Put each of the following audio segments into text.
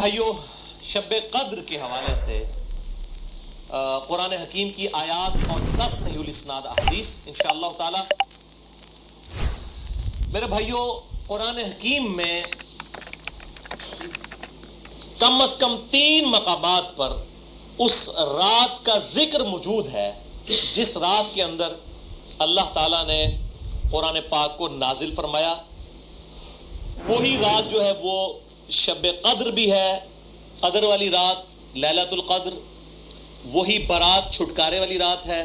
بھائیوں، شب قدر کے حوالے سے قرآن حکیم کی آیات اور 10 صحیح الاسناد احادیث انشاءاللہ تعالی. میرے بھائیوں، قرآن حکیم میں کم از کم 3 مقامات پر اس رات کا ذکر موجود ہے جس رات کے اندر اللہ تعالیٰ نے قرآن پاک کو نازل فرمایا. وہی رات جو ہے وہ شب قدر بھی ہے، قدر والی رات، لیلۃ القدر. وہی برات، چھٹکارے والی رات ہے.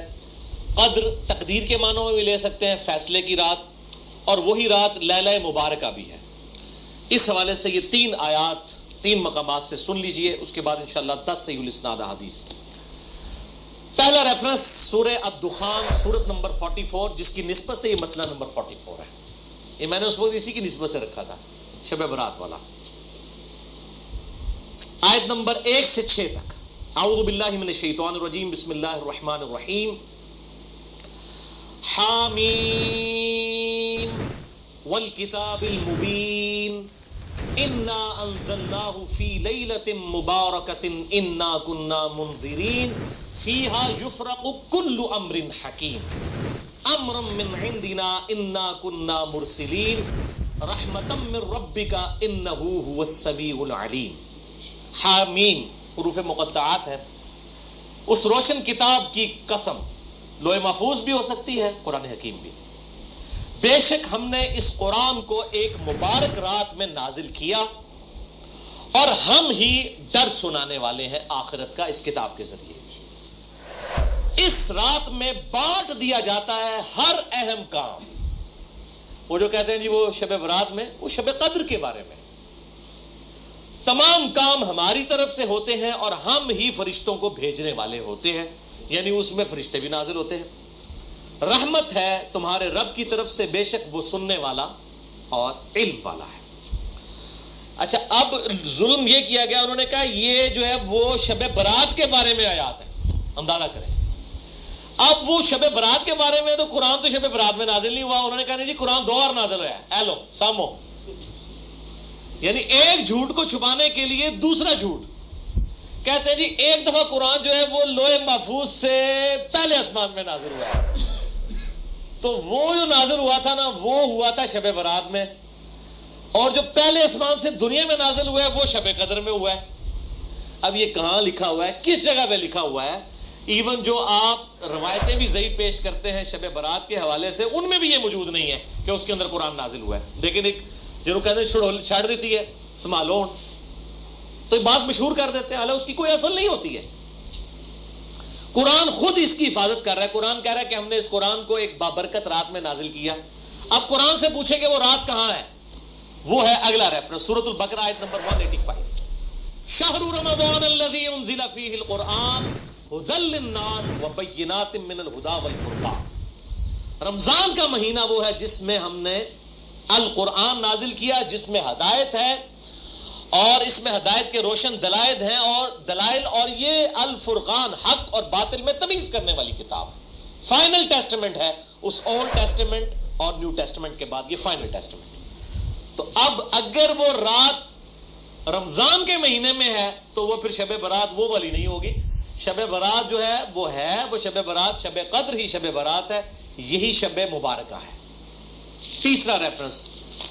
قدر تقدیر کے معنوں میں بھی لے سکتے ہیں، فیصلے کی رات. اور وہی رات لیلہ مبارکہ بھی ہے. اس حوالے سے یہ 3 آیات 3 مقامات سے سن لیجئے، اس کے بعد انشاءاللہ 10 صحیح الاسناد احادیث. پہلا ریفرنس سورہ الدخان، سورت نمبر 44، جس کی نسبت سے یہ مسئلہ نمبر 44 ہے. یہ میں نے اس وقت اسی کی نسبت سے رکھا تھا، شب برات والا. آیت نمبر 1 سے 6 تک. اعوذ باللہ من الشیطان الرجیم، بسم اللہ الرحمن الرحیم. حامیم والکتاب المبین انا انزلناہ فی لیلۃ مبارکۃ انا کنا منذرین فیہا یفرق کل امر حکیم امرا من عندنا انا کنا مرسلین رحمتا من ربک انہ هو السمیع العلیم. حامیم حروف مقطعات ہے. اس روشن کتاب کی قسم، لوح محفوظ بھی ہو سکتی ہے، قرآن حکیم بھی. بے شک ہم نے اس قرآن کو ایک مبارک رات میں نازل کیا اور ہم ہی ڈر سنانے والے ہیں آخرت کا اس کتاب کے ذریعے. اس رات میں بانٹ دیا جاتا ہے ہر اہم کام. وہ جو کہتے ہیں جی وہ شب برات میں، وہ شب قدر کے بارے میں تمام کام ہماری طرف سے ہوتے ہیں اور ہم ہی فرشتوں کو بھیجنے والے ہوتے ہیں، یعنی اس میں فرشتے بھی نازل ہوتے ہیں. رحمت ہے تمہارے رب کی طرف سے، بے شک وہ سننے والا اور علم والا ہے. اچھا، اب ظلم یہ کیا گیا، انہوں نے کہا یہ جو ہے وہ شب برات کے بارے میں آیات ہے. اندازہ کریں، اب وہ شب برات کے بارے میں، تو قرآن تو شب برات میں نازل نہیں ہوا. انہوں نے کہا نہیں جی قرآن 2 بار نازل ہوا ہے. ایلو سامو، یعنی ایک جھوٹ کو چھپانے کے لیے دوسرا جھوٹ. کہتے ہیں جی ایک دفعہ قرآن جو ہے وہ لوح محفوظ سے پہلے آسمان میں نازل ہوا ہے، تو وہ جو نازل ہوا تھا نا وہ ہوا تھا شب برات میں، اور جو پہلے آسمان سے دنیا میں نازل ہوا ہے وہ شب قدر میں ہوا ہے. اب یہ کہاں لکھا ہوا ہے، کس جگہ پہ لکھا ہوا ہے؟ ایون جو آپ روایتیں بھی ضعیف پیش کرتے ہیں شب برات کے حوالے سے، ان میں بھی یہ موجود نہیں ہے کہ اس کے اندر قرآن نازل ہوا ہے. لیکن ایک جنہوں کہتے ہیں چھڑ دیتی ہے سنبھالو، تو یہ بات مشہور کر دیتے ہیں، حالانکہ اس کی کوئی اصل نہیں ہوتی ہے. قرآن خود اس کی حفاظت کر رہا ہے. قرآن کہہ رہا ہے کہ ہم نے اس قرآن کو ایک بابرکت رات میں نازل کیا. اب قرآن سے پوچھیں کہ وہ رات کہاں ہے، وہ ہے اگلا ریفرنس سورۃ البقرہ آیت نمبر 185. شہر رمضان الذی انزل فیہ القرآن ھدی للناس وبینات من الھدی والفرقان. رمضان کا مہینہ وہ ہے جس میں ہم نے القرآن نازل کیا، جس میں ہدایت ہے اور اس میں ہدایت کے روشن دلائل ہیں اور یہ الفرقان، حق اور باطل میں تمیز کرنے والی کتاب ہے. فائنل ٹیسٹمنٹ ہے، اس اولڈ ٹیسٹمنٹ اور نیو ٹیسٹمنٹ کے بعد یہ فائنل ٹیسٹمنٹ. تو اب اگر وہ رات رمضان کے مہینے میں ہے تو وہ پھر شب برات وہ والی نہیں ہوگی. شب برات جو ہے وہ شب برات، شب قدر ہی شب برات ہے، یہی شب مبارکہ ہے. تیسرا ریفرنس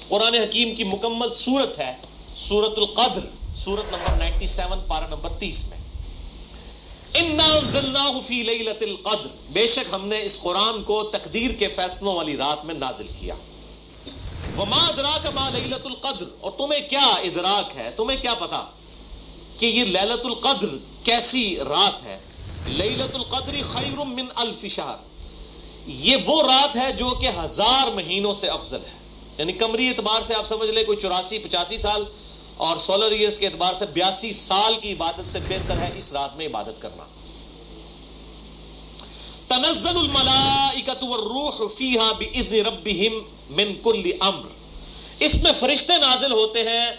قرآن حکیم کی مکمل سورت ہے، سورت القدر، سورت نمبر 97 پارہ نمبر 30 میں. انا انزلناہ فی لیلۃ القدر، بے شک ہم نے اس قرآن کو تقدیر کے فیصلوں والی رات میں نازل کیا. وما ادراک ما لیلۃ القدر، اور تمہیں کیا ادراک ہے، تمہیں کیا پتا کہ یہ لیلۃ القدر کیسی رات ہے. لیلۃ القدر خیر من الف شہر، یہ وہ رات ہے جو کہ 1000 مہینوں سے افضل ہے. یعنی قمری اعتبار سے آپ سمجھ لیں کوئی 84-85 سال، اور سولر ایئرز کے اعتبار سے 82 سال کی عبادت سے بہتر ہے اس رات میں عبادت کرنا. تنزل الملائکۃ والروح فیہا باذن ربہم من کل امر، اس میں فرشتے نازل ہوتے ہیں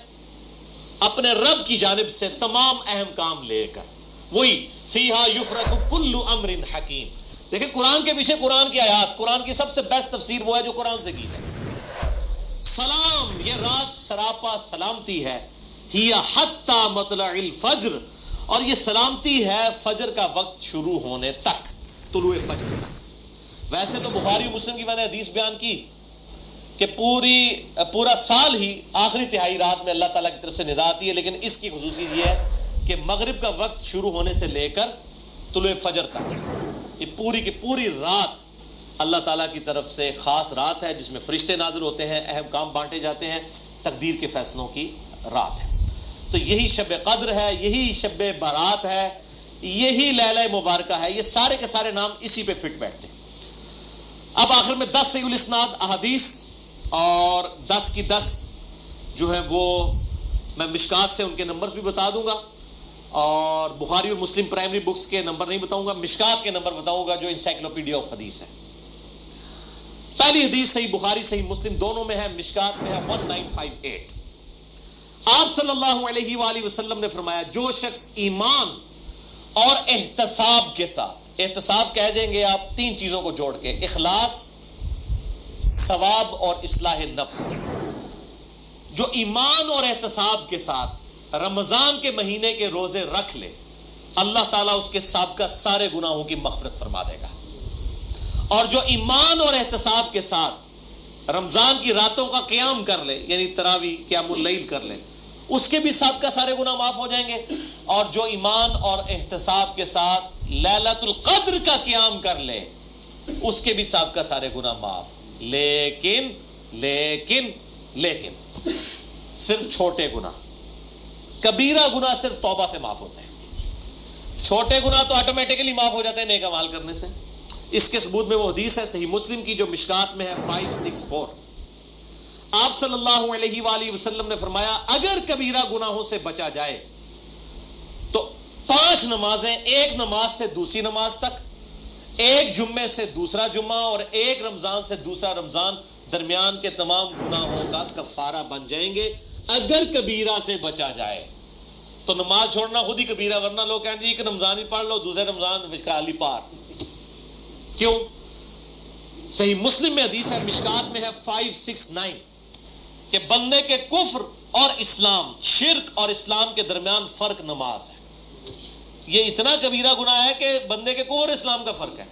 اپنے رب کی جانب سے تمام اہم کام لے کر. وہی فیہا یفرق کل امر حکیم. دیکھیں قرآن کے پیچھے قرآن کی آیات، قرآن کی سب سے بیسٹ تفسیر وہ ہے جو قرآن سے کی ہے. سلام، یہ رات سراپا سلامتی ہے، ہی حتی مطلع الفجر، اور یہ سلامتی ہے فجر کا وقت شروع ہونے تک، طلوع فجر تک۔ ویسے تو بخاری و مسلم کی میں نے حدیث بیان کی کہ پورا سال ہی آخری تہائی رات میں اللہ تعالیٰ کی طرف سے ندا آتی ہے، لیکن اس کی خصوصیت یہ ہے کہ مغرب کا وقت شروع ہونے سے لے کر طلوع فجر تک یہ پوری کی پوری رات اللہ تعالیٰ کی طرف سے خاص رات ہے، جس میں فرشتے نازل ہوتے ہیں، اہم کام بانٹے جاتے ہیں، تقدیر کے فیصلوں کی رات ہے۔ تو یہی شب قدر ہے، یہی شب برات ہے، یہی لیلہ مبارکہ ہے، یہ سارے کے سارے نام اسی پہ فٹ بیٹھتے ہیں۔ اب آخر میں 10 صحیح الاسناد احادیث اور 10 کی 10 جو ہیں وہ میں مشکات سے ان کے نمبرز بھی بتا دوں گا، اور بخاری اور مسلم پرائمری بکس کے نمبر نہیں بتاؤں گا، مشکات کے نمبر بتاؤں گا جو انسائکلوپیڈیا آف حدیث ہے۔ پہلی حدیث صحیح بخاری صحیح مسلم دونوں میں ہے، مشکات میں ہے 1958۔ آپ صلی اللہ علیہ وآلہ وسلم نے فرمایا، جو شخص ایمان اور احتساب کے ساتھ، احتساب کہہ دیں گے آپ 3 چیزوں کو جوڑ کے، اخلاص، ثواب اور اصلاح نفس، جو ایمان اور احتساب کے ساتھ رمضان کے مہینے کے روزے رکھ لے، اللہ تعالیٰ اس کے سابقہ سارے گناہوں کی مغفرت فرما دے گا۔ اور جو ایمان اور احتساب کے ساتھ رمضان کی راتوں کا قیام کر لے، یعنی تراویح قیام اللیل کر لے، اس کے بھی سابقہ سارے گناہ معاف ہو جائیں گے۔ اور جو ایمان اور احتساب کے ساتھ لیلۃ القدر کا قیام کر لے، اس کے بھی سابقہ سارے گناہ معاف، لیکن صرف چھوٹے گناہ، کبیرہ گناہ صرف توبہ سے معاف ہوتے ہیں، چھوٹے گناہ تو آٹومیٹکلی معاف ہو جاتے ہیں نیک اعمال کرنے سے۔ اس کے ثبوت میں وہ حدیث ہے صحیح مسلم کی جو مشکات میں ہے 564۔ آپ صلی اللہ علیہ وآلہ وسلم نے فرمایا، اگر کبیرہ گناہوں سے بچا جائے تو 5 نمازیں، ایک نماز سے دوسری نماز تک، ایک جمعے سے دوسرا جمعہ، اور ایک رمضان سے دوسرا رمضان، درمیان کے تمام گناہوں کا کفارہ بن جائیں گے، اگر کبیرہ سے بچا جائے۔ تو نماز چھوڑنا خود ہی کبیرہ، ورنہ لوگ کہیں جی کہ رمضان ہی پڑھ لو، دوسرے رمضان وشکالی پار، کیوں؟ صحیح مسلم میں حدیث ہے، مشکات میں ہے 569، کہ بندے کے کفر اور اسلام، شرک اور اسلام کے درمیان فرق نماز ہے۔ یہ اتنا کبیرہ گناہ ہے کہ بندے کے کفر اور اسلام کا فرق ہے۔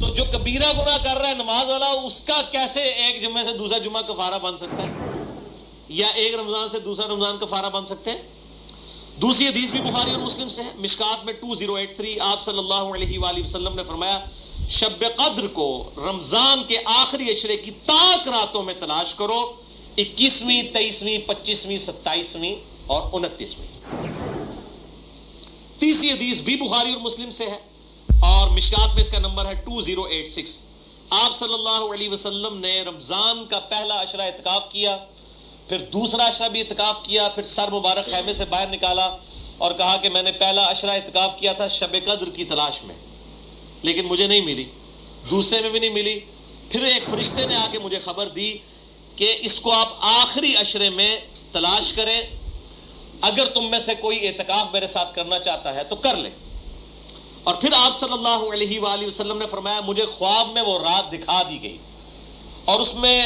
تو جو کبیرہ گناہ کر رہا ہے نماز والا، اس کا کیسے ایک جمعے سے دوسرا جمعہ کفارہ بن سکتا ہے، یا ایک رمضان سے دوسرا رمضان کفارہ بن سکتے ہیں؟ دوسری حدیث بھی بخاری اور مسلم سے ہے، مشکات میں 2083۔ آپ صلی اللہ علیہ وآلہ وسلم نے فرمایا، شب قدر کو رمضان کے آخری عشرے کی تاک راتوں میں تلاش کرو، 21ویں، 23ویں، 25ویں، 27ویں اور 29ویں۔ تیسری حدیث بھی بخاری اور مسلم سے ہے، اور مشکات میں اس کا نمبر ہے 2086۔ آپ صلی اللہ علیہ وسلم نے رمضان کا پہلا عشرہ اعتکاف کیا، پھر دوسرا عشرہ بھی اعتکاف کیا، پھر سر مبارک خیمے سے باہر نکالا اور کہا کہ میں نے پہلا عشرہ اعتکاف کیا تھا شب قدر کی تلاش میں، لیکن مجھے نہیں ملی، دوسرے میں بھی نہیں ملی۔ پھر ایک فرشتے نے آ کے مجھے خبر دی کہ اس کو آپ آخری عشرے میں تلاش کریں، اگر تم میں سے کوئی اعتکاف میرے ساتھ کرنا چاہتا ہے تو کر لے۔ اور پھر آپ صلی اللہ علیہ وآلہ وسلم نے فرمایا، مجھے خواب میں وہ رات دکھا دی گئی، اور اس میں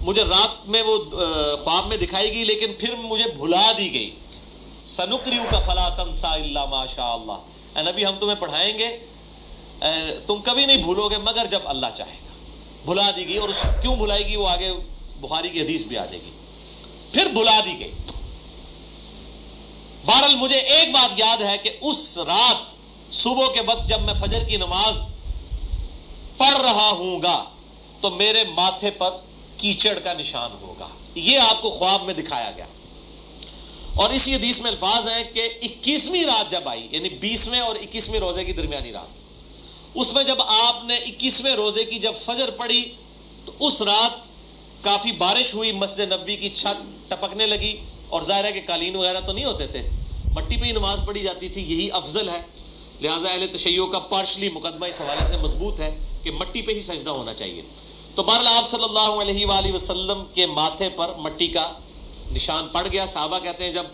مجھے رات میں وہ خواب میں دکھائی گئی، لیکن پھر مجھے بھلا دی گئی۔ سنقرئک فلا تنسى الا ما شاء اللہ، اے نبی ہم تمہیں پڑھائیں گے، تم کبھی نہیں بھولو گے مگر جب اللہ چاہے گا۔ بھلا دی گئی، اور اس کیوں بھلائی گئی وہ آگے بخاری کی حدیث بھی آ جائے گی۔ پھر بھلا دی گئی۔ بہرحال مجھے ایک بات یاد ہے کہ اس رات صبح کے وقت جب میں فجر کی نماز پڑھ رہا ہوں گا تو میرے ماتھے پر کیچڑ کا نشان ہوگا، یہ آپ کو خواب میں دکھایا گیا۔ اور اسی حدیث میں الفاظ ہیں کہ 21ویں رات جب آئی، یعنی 20ویں اور 21ویں روزے کی درمیانی رات، اس میں جب آپ نے 21ویں روزے کی جب فجر پڑھی تو اس رات کافی بارش ہوئی، مسجد نبوی کی چھت ٹپکنے لگی، اور ظاہر ہے کہ قالین وغیرہ تو نہیں ہوتے تھے، مٹی پہ ہی نماز پڑھی جاتی تھی، یہی افضل ہے۔ لہٰذا اہل تشیع کا پارشلی مقدمہ اس حوالے سے مضبوط ہے کہ مٹی پہ ہی سجدہ ہونا چاہیے۔ تو بہرحال آپ صلی اللہ علیہ وآلہ وسلم کے ماتھے پر مٹی کا نشان پڑ گیا۔ صحابہ کہتے ہیں جب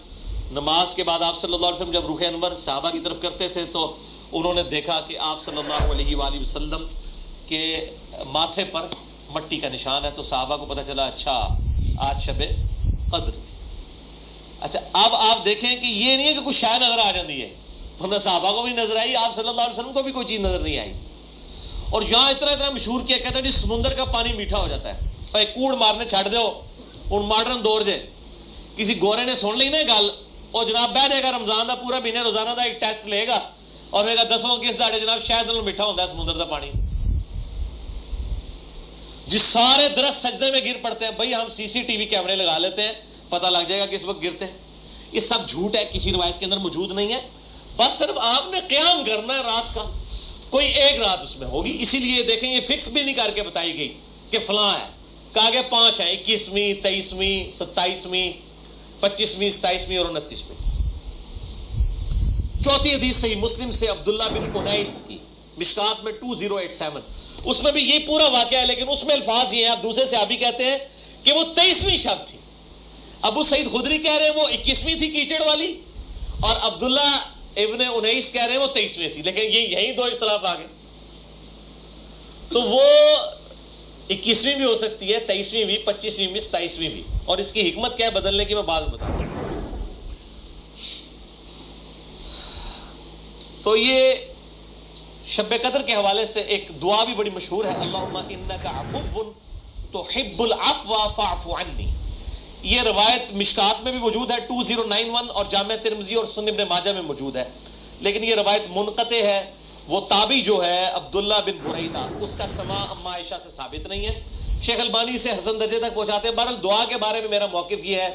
نماز کے بعد آپ صلی اللہ علیہ وسلم جب رخ انور صحابہ کی طرف کرتے تھے تو انہوں نے دیکھا کہ آپ صلی اللہ علیہ وآلہ وسلم کے ماتھے پر مٹی کا نشان ہے، تو صحابہ کو پتہ چلا اچھا آج شب قدر تھی۔ اچھا اب آپ دیکھیں کہ یہ نہیں ہے کہ کوئی شے نظر آ جاتی ہے، ہمیں صحابہ کو بھی نظر آئی، آپ صلی اللہ علیہ وسلم کو بھی کوئی چیز نظر نہیں آئی. اور یہاں اتنا مشہور کیا کہتے ہیں جی سمندر کا پانی میٹھا ہو جاتا ہے، بھائی کوڑ مارنے چھڑ دو ہوں ماڈرن دور جے کسی گورے نے سن لی نا گل اور جناب بہ جائے گا رمضان دا پورا مہینے روزانہ دا ایک ٹیسٹ لے گا اور کہے گا 10واں کس داڑے جناب شاید انہوں میٹھا ہوتا ہے سمندر دا پانی. جس سارے درخت سجدے میں گر پڑتے ہیں، بھائی ہم سی سی ٹی وی کیمرے لگا لیتے ہیں پتہ لگ جائے گا کس وقت گرتے ہیں. یہ سب جھوٹ ہے، کسی روایت کے اندر موجود نہیں ہے. بس صرف آپ نے قیام کرنا ہے رات کا، کوئی ایک رات اس میں ہوگی. اسی لیے دیکھیں یہ فکس بھی نہیں کر کے بتائی گئی کہ فلاں ہے، کہا گیا 5 ہیں، 21ویں 23ویں 27ویں 25ویں 27ویں اور 29ویں. چوتھی حدیث صحیح مسلم سے عبداللہ بن انیس کی، مشکات میں 2087. اس میں بھی یہ پورا واقعہ ہے لیکن اس میں الفاظ یہ ہیں، اب دوسرے صحابی کہتے ہیں کہ وہ 23ویں شب تھی. ابو سعید خدری کہہ رہے ہیں وہ 21ویں تھی کیچڑ والی، اور عبداللہ ابن انیس کہہ رہے ہیں وہ 23ویں تھی. لیکن یہی دو اختلاف آ گئے. تو وہ 21ویں بھی ہو سکتی ہے، 23ویں بھی، 25ویں بھی، 27ویں بھی. اور اس کی حکمت کیا ہے بدلنے کی میں بعد بتا دوں. تو یہ شب قدر کے حوالے سے ایک دعا بھی بڑی مشہور ہے، اللہم انک عفو تحب العفو فاعف عنی. یہ روایت مشکات میں بھی موجود ہے 2091 اور جامع ترمذی اور سنن ابن ماجہ میں موجود ہے، لیکن یہ روایت منقطع ہے. وہ تابعی جو ہے عبداللہ بن بریدہ، اس کا سماع اما عائشہ سے ثابت نہیں ہے. شیخ البانی سے حسن درجے تک پہنچاتے ہیں. بہرحال دعا کے بارے میں میرا موقف یہ ہے،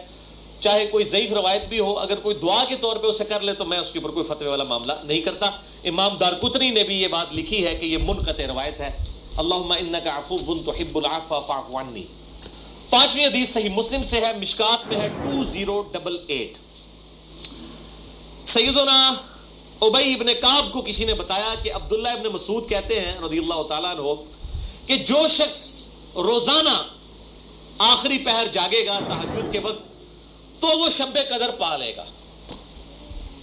چاہے کوئی ضعیف روایت بھی ہو، اگر کوئی دعا کے طور پہ اسے کر لے تو میں اس کے اوپر کوئی فتوی والا معاملہ نہیں کرتا. امام دارقطنی نے بھی یہ بات لکھی ہے کہ یہ منقطع روایت ہے. اللہم انک عفو تحب العفو فاعف عنی. 5ویں حدیث صحیح مسلم سے ہے، مشکات میں ہے 2088. سیدنا ابی ابن کعب کو کسی نے بتایا کہ عبداللہ ابن مسعود کہتے ہیں رضی اللہ تعالیٰ عنہ کہ جو شخص روزانہ آخری پہر جاگے گا تہجد کے وقت تو وہ شب قدر پا لے گا.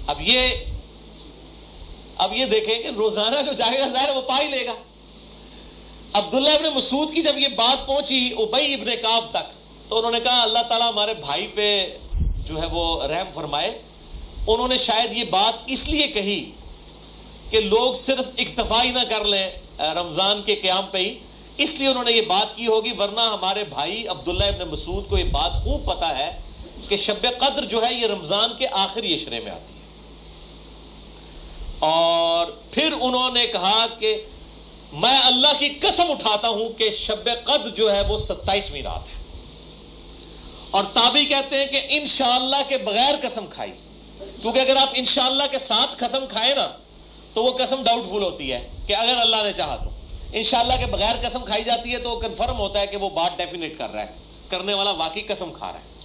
اب یہ دیکھیں کہ روزانہ جو جاگے گا ظاہر وہ پا ہی لے گا. عبداللہ ابن مسعود کی جب یہ بات پہنچی ابی ابن کعب تک تو انہوں نے کہا اللہ تعالیٰ ہمارے بھائی پہ جو ہے وہ رحم فرمائے. انہوں نے شاید یہ بات اس لیے کہی کہ لوگ صرف اکتفا ہی نہ کر لیں رمضان کے قیام پہ ہی، اس لیے انہوں نے یہ بات کی ہوگی، ورنہ ہمارے بھائی عبداللہ ابن مسعود کو یہ بات خوب پتہ ہے کہ شب قدر جو ہے یہ رمضان کے آخری عشرے میں آتی ہے. اور پھر انہوں نے کہا کہ میں اللہ کی قسم اٹھاتا ہوں کہ شب قدر جو ہے وہ 27ویں رات ہے. اور تابعی کہتے ہیں کہ انشاءاللہ کے بغیر قسم کھائی، کیونکہ اگر آپ انشاءاللہ کے ساتھ قسم کھائے نا تو وہ قسم ڈاؤٹ فل ہوتی ہے کہ اگر اللہ نے چاہا تو. انشاءاللہ کے بغیر قسم کھائی جاتی ہے تو کنفرم ہوتا ہے کہ وہ بات ڈیفینیٹ کر رہا ہے، کرنے والا واقعی قسم کھا رہا ہے.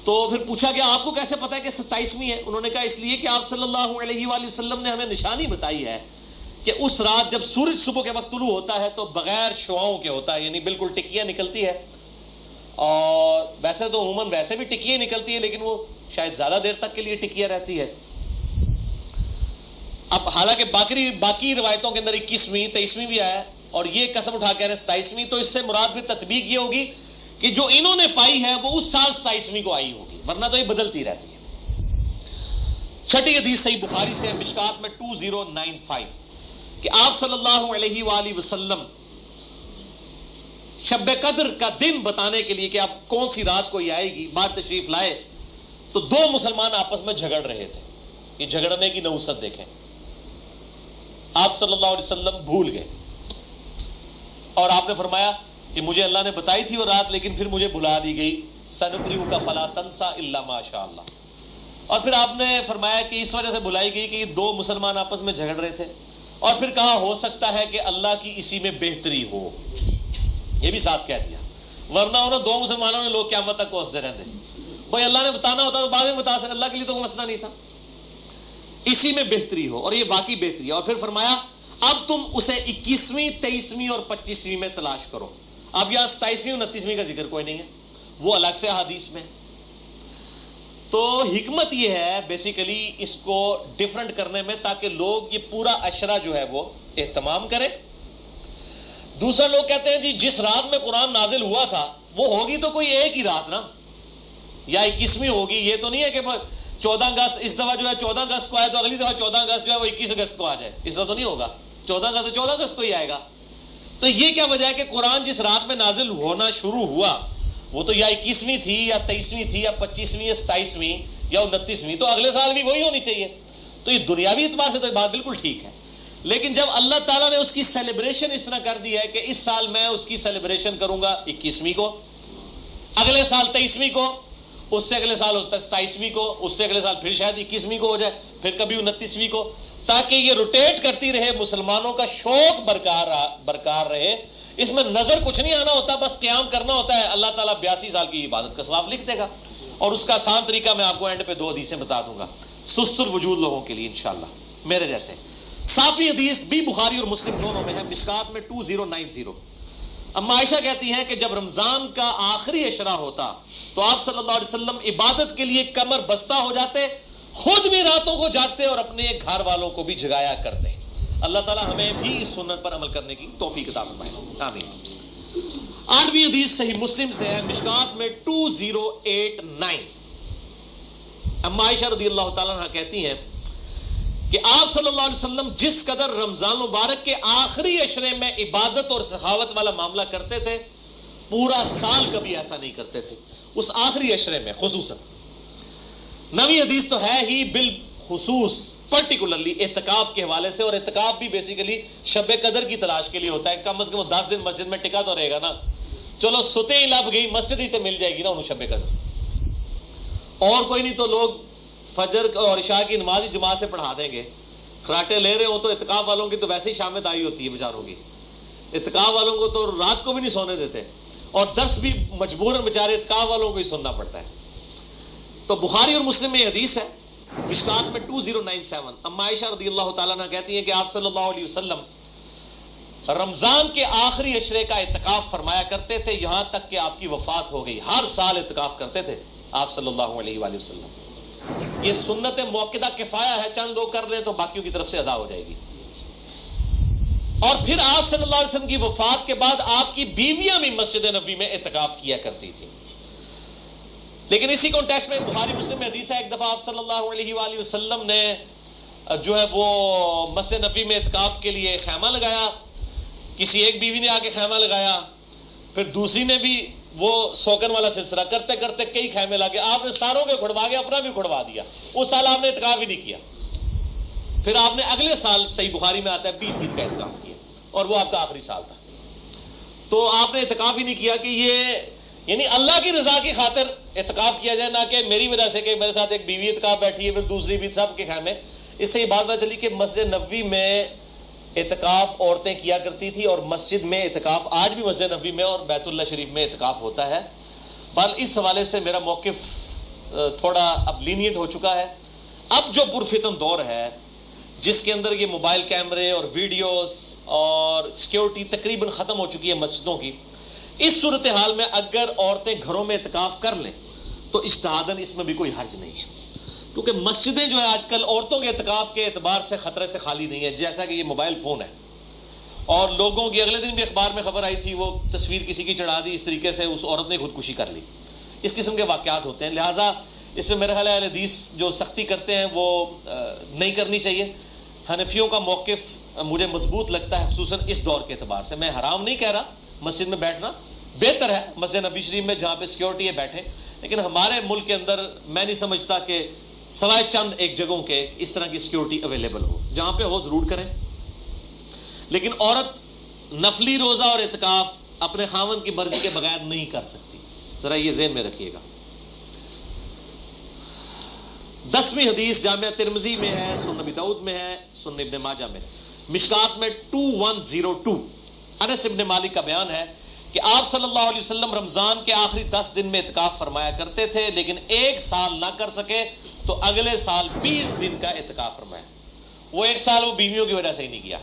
تو پھر پوچھا گیا آپ کو کیسے پتا ہے کہ 27ویں ہے؟ انہوں نے کہا اس لیے کہ آپ صلی اللہ علیہ وآلہ وسلم نے ہمیں نشانی بتائی ہے کہ اس رات جب سورج صبح کے وقت طلوع ہوتا ہے تو بغیر شعاؤں کے ہوتا ہے، یعنی بالکل ٹکیاں نکلتی ہے. اور ویسے تو عموماً ویسے بھی ٹکیاں نکلتی ہے لیکن وہ شاید زیادہ دیر تک کے لیے ٹکیاں رہتی ہے. اب حالانکہ باقی روایتوں کے اندر 21ویں 23ویں بھی آیا اور یہ قسم اٹھا کے 27ویں، تو اس سے مراد پھر تطبیق یہ ہوگی کہ جو انہوں نے پائی ہے وہ اس سال 27ویں کو آئی ہوگی، ورنہ تو یہ بدلتی رہتی ہے. 6ٹھی حدیث صحیح بخاری سے مشکات میں 2095 کہ آپ صلی اللہ علیہ وآلہ وسلم شب قدر کا دن بتانے کے لیے کہ آپ کون سی رات کو یہ آئے گی بات تشریف لائے تو 2 مسلمان آپس میں جھگڑ رہے تھے. یہ جھگڑنے کی نحوست دیکھیں. آپ صلی اللہ علیہ وسلم بھول گئے اور آپ نے فرمایا کہ مجھے اللہ نے بتائی تھی وہ رات لیکن پھر مجھے بھلا دی گئی، سنقرئک فلا تنسى الا ما شاء اللہ. اور پھر آپ نے فرمایا کہ اس وجہ سے بھلائی گئی کہ یہ 2 مسلمان آپس میں جھگڑ رہے تھے. اور پھر کہا ہو سکتا ہے کہ اللہ کی اسی میں بہتری ہو، یہ بھی ساتھ کہہ دیا، ورنہ انہوں 2 مسلمانوں نے لوگ قیامت تک کوستے رہتے. بھائی اللہ نے بتانا ہوتا تو بعد میں بتا سکتے، اللہ کے لیے تو کوئی مسئلہ نہیں تھا، اسی میں بہتری ہو، اور یہ واقعی بہتری ہے. اور پھر فرمایا اب تم اسے 21ویں 23ویں اور 25ویں میں تلاش کرو. اب یہاں 27ویں 29ویں کا ذکر کوئی نہیں ہے، وہ الگ سے حدیث میں. تو حکمت یہ ہے بیسیکلی اس کو ڈیفرنٹ کرنے میں تاکہ لوگ یہ پورا عشرہ جو ہے وہ اہتمام کرے. دوسرا لوگ کہتے ہیں جی جس رات میں قرآن نازل ہوا تھا وہ ہوگی تو کوئی ایک ہی رات نا، یا 21ویں ہوگی. یہ تو نہیں ہے کہ 14 اگست اس دفعہ جو ہے 14 اگست کو آئے تو اگلی دفعہ 14 اگست جو ہے وہ 21 اگست کو آ جائے. اس طرح تو نہیں ہوگا. 14 اگست تو 14 اگست کو ہی آئے گا. تو یہ کیا وجہ ہے کہ قرآن جس رات میں نازل ہونا شروع ہوا وہ تو یا 21ویں تھی یا 23ویں تھی یا 25ویں یا 27ویں یا 29ویں, تو اگلے سال بھی وہی ہونی چاہیے. تو یہ دنیاوی اعتبار سے تو یہ بات بالکل ٹھیک ہے. لیکن جب اللہ تعالیٰ نے اس کی سیلیبریشن اس طرح کر دی ہے کہ اس سال میں اس کی سیلیبریشن کروں گا 21ویں کو, اگلے سال 23ویں کو, اس سے اگلے سال 27ویں کو, اس سے اگلے سال پھر شاید 21ویں کو ہو جائے, پھر کبھی 29ویں کو, تاکہ یہ روٹیٹ کرتی رہے, مسلمانوں کا شوق برقرار رہے. اس میں نظر کچھ نہیں آنا ہوتا, بس قیام کرنا ہوتا ہے. اللہ تعالیٰ 82 سال کی عبادت کا ثواب لکھ دے گا. اور اس کا آسان طریقہ میں آپ کو اینڈ پہ 2 حدیثیں بتا دوں گا سست الوجود لوگوں کے لیے انشاءاللہ میرے جیسے. 7ویں حدیث بھی بخاری اور مسلم دونوں میں ہے, مشکات میں 2090. اما عائشہ کہتی ہیں کہ جب رمضان کا آخری عشرہ ہوتا تو آپ صلی اللہ علیہ وسلم عبادت کے لیے کمر بستہ ہو جاتے, خود بھی راتوں کو جاگتے اور اپنے گھر والوں کو بھی جگایا کرتے. اللہ تعالی ہمیں بھی اس سنت پر عمل کرنے کی توفیق عطا فرمائے, آمین. 8ویں حدیث صحیح مسلم سے ہے, مشکات میں 2089. اما عائشہ رضی اللہ تعالیٰ عنہ کہتی ہیں کہ آپ صلی اللہ علیہ وسلم جس قدر رمضان مبارک کے آخری عشرے میں عبادت اور سخاوت والا معاملہ کرتے تھے, پورا سال کبھی ایسا نہیں کرتے تھے, اس آخری عشرے میں خصوصاً. 9ویں حدیث تو ہے ہی بالخصوص پرٹیکولرلی اعتکاف کے حوالے سے, اور اعتکاف بھی بیسیکلی شب قدر کی تلاش کے لیے ہوتا ہے. کم از کم 10 دن مسجد میں ٹکا تو رہے گا نا. چلو ستے ہی لب گئی, مسجد ہی تو مل جائے گی نا انہوں شب قدر. اور کوئی نہیں تو لوگ فجر اور عشاء کی نماز ہی جماعت سے پڑھا دیں گے. خراٹے لے رہے ہوں تو اعتکاف والوں کی تو ویسے ہی شامت آئی ہوتی ہے بیچاروں کی. اعتکاف والوں کو تو رات کو بھی نہیں سونے دیتے, اور درس بھی مجبوراً بیچارے اعتکاف والوں کو ہی سننا پڑتا ہے. تو بخاری اور مسلم میں حدیث ہے, مشکات میں 2097. اما عائشہ رضی اللہ تعالیٰ عنہ کہتی ہیں کہ آپ صلی اللہ علیہ وسلم رمضان کے آخری عشرے کا اعتکاف فرمایا کرتے تھے یہاں تک کہ آپ کی وفات ہو گئی. ہر سال اعتکاف کرتے تھے آپ صلی اللہ علیہ وآلہ وسلم. یہ سنت موقدہ کفایہ ہے, چند لوگ کر لیں تو باقیوں کی طرف سے ادا ہو جائے گی. اور پھر آپ صلی اللہ علیہ وسلم کی وفات کے بعد آپ کی بیویاں بھی مسجد نبوی میں اعتکاف کیا کرتی تھی. لیکن اسی کانٹیکسٹ میں بخاری مسلم میں حدیث ہے, ایک دفعہ آپ صلی اللہ علیہ وآلہ وسلم نے جو ہے وہ مسجد نبوی میں اعتکاف کے لیے خیمہ لگایا. کسی ایک بیوی نے آ کے خیمہ لگایا, پھر دوسری نے بھی وہ سوکن والا سلسلہ کرتے کرتے کئی خیمے لگے. آپ نے ساروں کے کھڑوا کے اپنا بھی کھڑوا دیا. اس سال آپ نے اعتکاف ہی نہیں کیا. پھر آپ نے اگلے سال صحیح بخاری میں آتا ہے 20 دن کا اعتکاف کیا, اور وہ آپ کا آخری سال تھا. تو آپ نے اعتکاف ہی نہیں کیا کہ یہ یعنی اللہ کی رضا کی خاطر اعتکاف کیا جائے, نہ کہ میری وجہ سے کہ میرے ساتھ ایک بیوی اعتکاف بیٹھی ہے پھر دوسری بھی, سب کے خیمے. اس سے یہ بات پتہ چلی کہ مسجد نبوی میں اعتکاف عورتیں کیا کرتی تھی, اور مسجد میں اعتکاف آج بھی مسجد نبوی میں اور بیت اللہ شریف میں اعتکاف ہوتا ہے. بل اس حوالے سے میرا موقف تھوڑا اب لینینٹ ہو چکا ہے. اب جو پرفتن دور ہے جس کے اندر یہ موبائل کیمرے اور ویڈیوز اور سیکیورٹی تقریباً ختم ہو چکی ہے مسجدوں کی, اس صورتحال میں اگر عورتیں گھروں میں اعتکاف کر لیں تو اجتہاداً اس میں بھی کوئی حرج نہیں ہے, کیونکہ مسجدیں جو ہے آج کل عورتوں کے اعتکاف کے اعتبار سے خطرے سے خالی نہیں ہے. جیسا کہ یہ موبائل فون ہے, اور لوگوں کی اگلے دن بھی اخبار میں خبر آئی تھی, وہ تصویر کسی کی چڑھا دی, اس طریقے سے اس عورت نے خودکشی کر لی. اس قسم کے واقعات ہوتے ہیں. لہٰذا اس میں میرا خیال ہے اہل حدیث جو سختی کرتے ہیں وہ نہیں کرنی چاہیے. حنفیوں کا موقف مجھے مضبوط لگتا ہے, خصوصاً اس دور کے اعتبار سے. میں حرام نہیں کہہ رہا, مسجد میں بیٹھنا بہتر ہے, مسجد نبی شریف میں جہاں پہ سیکیورٹی ہے بیٹھیں, لیکن ہمارے ملک کے اندر میں نہیں سمجھتا کہ سوائے چند ایک جگہوں کے اس طرح کی سیکیورٹی اویلیبل ہو. جہاں پہ ہو ضرور کریں. لیکن عورت نفلی روزہ اور اعتکاف اپنے خاوند کی مرضی کے بغیر نہیں کر سکتی, ذرا یہ ذہن میں رکھیے گا. 10ویں حدیث جامعہ ترمذی میں ہے, سنن ابی داؤد میں ہے, سنن ابن ماجہ میں, مشکات میں 2102. انس ابن مالک کا بیان ہے کہ آپ صلی اللہ علیہ وسلم رمضان کے آخری 10 دن میں اعتکاف فرمایا کرتے تھے, لیکن ایک سال نہ کر سکے تو اگلے سال 20 دن کا اعتکاف فرمایا. وہ ایک سال وہ بیویوں کی وجہ سے ہی نہیں کیا.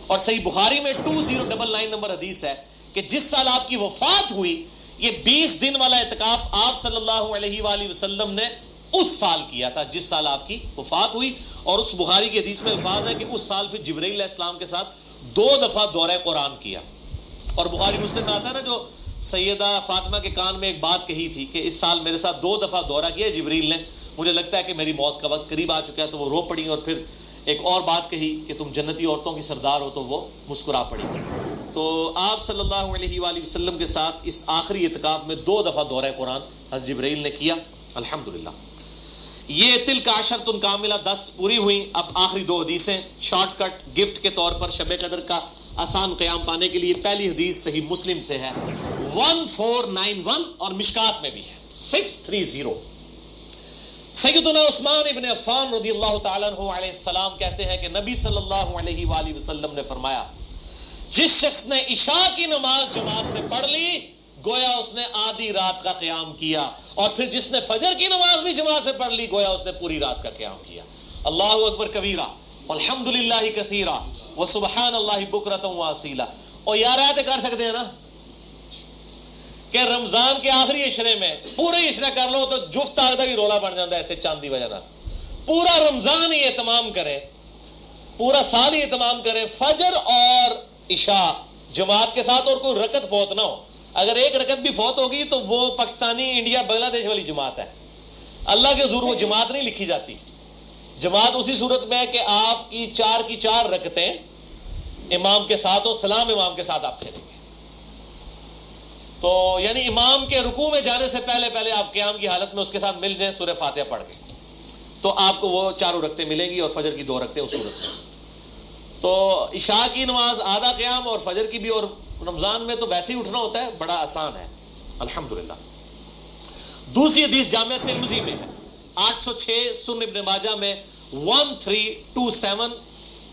اور صحیح بخاری میں 2099 نمبر حدیث ہے کہ جس سال آپ کی وفات ہوئی یہ 20 دن والا اعتکاف آپ صلی اللہ علیہ وآلہ وسلم نے اس سال کیا تھا جس سال آپ کی وفات ہوئی. اور اس بخاری کی حدیث میں الفاظ ہے کہ اس سال پھر جبرائیل علیہ السلام کے ساتھ 2 دفعہ دورہ قرآن کیا. اور بخاری مسلم میں آتا ہے نا جو سیدہ فاطمہ کے کان میں ایک بات کہی تھی کہ اس سال میرے ساتھ 2 دفعہ دورہ کیا جبریل نے, مجھے لگتا ہے کہ میری موت کا وقت قریب آ چکا ہے. تو وہ رو پڑی, اور پھر ایک اور بات کہی کہ تم جنتی عورتوں کی سردار ہو, تو وہ مسکرا پڑی. تو آپ صلی اللہ علیہ وآلہ وسلم کے ساتھ اس آخری اعتکاف میں 2 دفعہ دورہ قرآن حضرت جبرائیل نے کیا الحمدللہ. یہ تلک عشرۃ کاملہ 10 پوری ہوئی. اب آخری 2 حدیثیں شارٹ کٹ گفٹ کے طور پر شب قدر کا آسان قیام پانے کے لیے. پہلی حدیث صحیح مسلم سے ہے 1491 اور مشکات میں بھی ہے 630. سیدنا عثمان ابن عفان رضی اللہ تعالیٰ عنہ علیہ السلام کہتے ہیں کہ نبی صلی اللہ علیہ وآلہ وسلم نے فرمایا, جس شخص نے عشاء کی نماز جماعت سے پڑھ لی گویا اس نے آدھی رات کا قیام کیا, اور پھر جس نے فجر کی نماز بھی جماعت سے پڑھ لی گویا اس نے پوری رات کا قیام کیا. اللہ اکبر کبیرہ والحمدللہ کثیرہ وسبحان اللہ بکرۃ واصیلہ. اور یار آیتیں کر سکتے ہیں نا کہ رمضان کے آخری عشرے میں پورے عشرہ کر لو تو جفت آگدہ بھی رولا بن جاتا ہے ایسے چاندی وجہ نہ. پورا رمضان ہی اہتمام کریں, پورا سال ہی اہتمام کریں, فجر اور عشاء جماعت کے ساتھ, اور کوئی رکعت فوت نہ ہو. اگر ایک رکعت بھی فوت ہوگی تو وہ پاکستانی انڈیا بنگلہ دیش والی جماعت ہے. اللہ کے حضور وہ جماعت نہیں لکھی جاتی. جماعت اسی صورت میں ہے کہ آپ کی 4 کی 4 رکعتیں امام کے ساتھ ہو, سلام امام کے ساتھ آپ پھیریں گے. تو یعنی امام کے رکوع میں جانے سے پہلے آپ قیام کی حالت میں اس کے ساتھ مل جائیں سورہ فاتحہ پڑھ کے, تو آپ کو وہ 4 رکعتیں ملیں گی, اور فجر کی 2 رکعتیں اس صورت میں. تو عشاء کی نماز آدھا قیام اور فجر کی بھی, اور رمضان میں تو ویسے ہی اٹھنا ہوتا ہے, بڑا آسان ہے الحمدللہ. دوسری حدیث جامعہ ترمذی میں ہے 806, سنن ابن ماجہ میں 1327,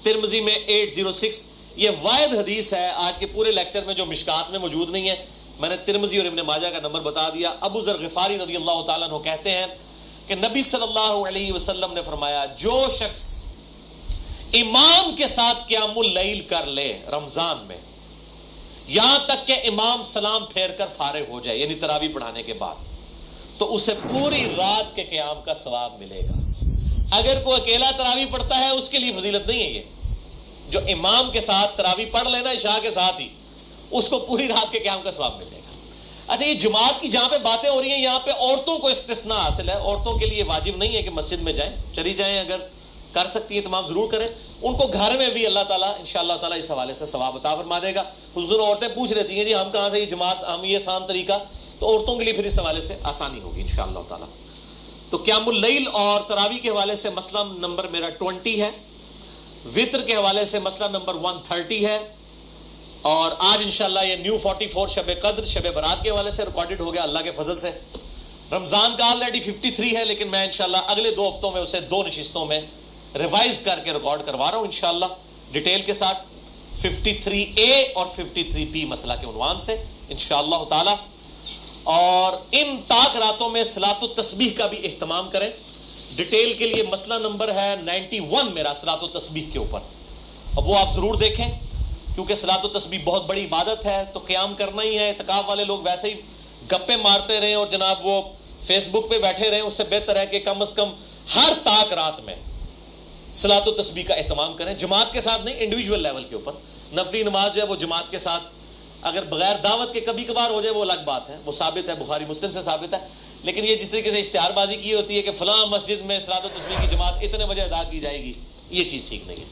ترمذی میں 806. یہ واحد حدیث ہے آج کے پورے لیکچر میں جو مشکات میں موجود نہیں ہے. میں نے ترمذی اور ابن ماجہ کا نمبر بتا دیا. ابو ذر غفاری رضی اللہ تعالیٰ عنہ کہتے ہیں کہ نبی صلی اللہ علیہ وسلم نے فرمایا, جو شخص امام کے ساتھ قیام اللیل کر لے رمضان میں یہاں تک کہ امام سلام پھیر کر فارغ ہو جائے, یعنی تراویح پڑھانے کے بعد, تو اسے پوری رات کے قیام کا ثواب ملے گا. اگر کوئی اکیلا تراویح پڑھتا ہے اس کے لیے فضیلت نہیں ہے یہ. جو امام کے ساتھ تراویح پڑھ لینا عشاء کے ساتھ ہی, اس کو پوری رات کے قیام کا ثواب ملے گا. اچھا, یہ جماعت کی جہاں پہ باتیں ہو رہی ہیں یہاں پہ عورتوں کو استثناء حاصل ہے. عورتوں کے لیے واجب نہیں ہے کہ مسجد میں جائیں, چلی جائیں, اگر کر سکتی ہیں تمام ضرور کریں. ان کو گھر میں بھی اللہ تعالیٰ انشاءاللہ تعالیٰ اس حوالے سے ثواب عطا فرما دے گا. حضور عورتیں پوچھ رہتی ہیں جی ہم کہاں سے یہ جماعت, ہم یہ آسان طریقہ, تو عورتوں کے لیے پھر اس حوالے سے آسانی ہوگی انشاءاللہ تعالیٰ. تو قیام اللیل اور تراویح کے حوالے سے مسئلہ نمبر میرا 20 ہے, وطر کے حوالے سے مسئلہ نمبر 130 ہے, اور آج انشاءاللہ یہ نیو 44 شب قدر شب برات کے حوالے سے ریکارڈڈ ہو گیا اللہ کے فضل سے. رمضان کا آلریڈی 53 ہے, لیکن میں انشاءاللہ اگلے 2 ہفتوں میں اسے 2 نشستوں میں ریوائز کر کے ریکارڈ کروا رہا ہوں انشاءاللہ ڈیٹیل کے ساتھ, 53A اور 53B مسئلہ کے عنوان سے انشاءاللہ تعالی. اور ان طاق راتوں میں صلاۃ التسبیح کا بھی اہتمام کریں. ڈیٹیل کے لیے مسئلہ نمبر ہے 91 میرا صلاۃ التسبیح کے اوپر, اب وہ آپ ضرور دیکھیں کیونکہ صلاۃ التسبیح بہت بڑی عبادت ہے. تو قیام کرنا ہی ہے. اعتکاف والے لوگ ویسے ہی گپے مارتے رہیں اور جناب وہ فیس بک پہ بیٹھے رہیں, اس سے بہتر ہے کہ کم از کم ہر طاق رات میں صلاۃ التسبیح کا اہتمام کریں. جماعت کے ساتھ نہیں, انڈیویجول لیول کے اوپر. نفلی نماز جو ہے وہ جماعت کے ساتھ, اگر بغیر دعوت کے کبھی کبھار ہو جائے وہ الگ بات ہے, وہ ثابت ہے, بخاری مسلم سے ثابت ہے. لیکن یہ جس طریقے سے اشتہار بازی کی ہوتی ہے کہ فلاں مسجد میں صلاۃ التسبیح کی جماعت اتنے بجے ادا کی جائے گی, یہ چیز ٹھیک نہیں ہے.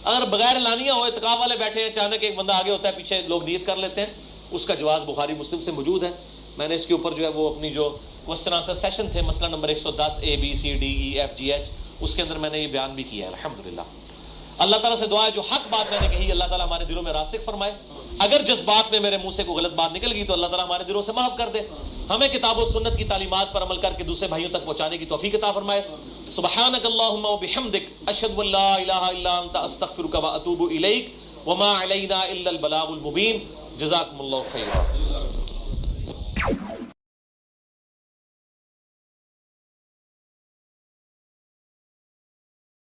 اگر بغیر اعلانیہ ہو, اعتکاف والے بیٹھے ہیں, اچانک ایک بندہ آگے ہوتا ہے, پیچھے لوگ نیت کر لیتے ہیں, اس کا جواز بخاری مسلم سے موجود ہے. میں نے اس کے اوپر جو ہے وہ اپنی جو کوسچن آنسر سیشن تھے مسئلہ نمبر 110 ABCDEFGH, اس کے اندر میں نے یہ بیان بھی کیا ہے الحمدللہ. اللہ تعالیٰ سے دعا ہے جو حق بات میں نے کہی اللہ تعالیٰ ہمارے دلوں میں راسخ فرمائے. اگر جذبات میں میرے منہ سے کوئی غلط بات نکل گئی تو اللہ تعالیٰ ہمارے دلوں سے معاف کر دے. ہمیں کتاب و سنت کی تعلیمات پر عمل کر کے دوسرے بھائیوں تک پہنچانے کی توفیق عطا فرمائے. سبحانک اللہم و بحمدک اشہد ان لا الہ الا انت استغفرک و اتوب الیک وما علینا الا البلاغ المبین. جزاکم اللہ خیرا.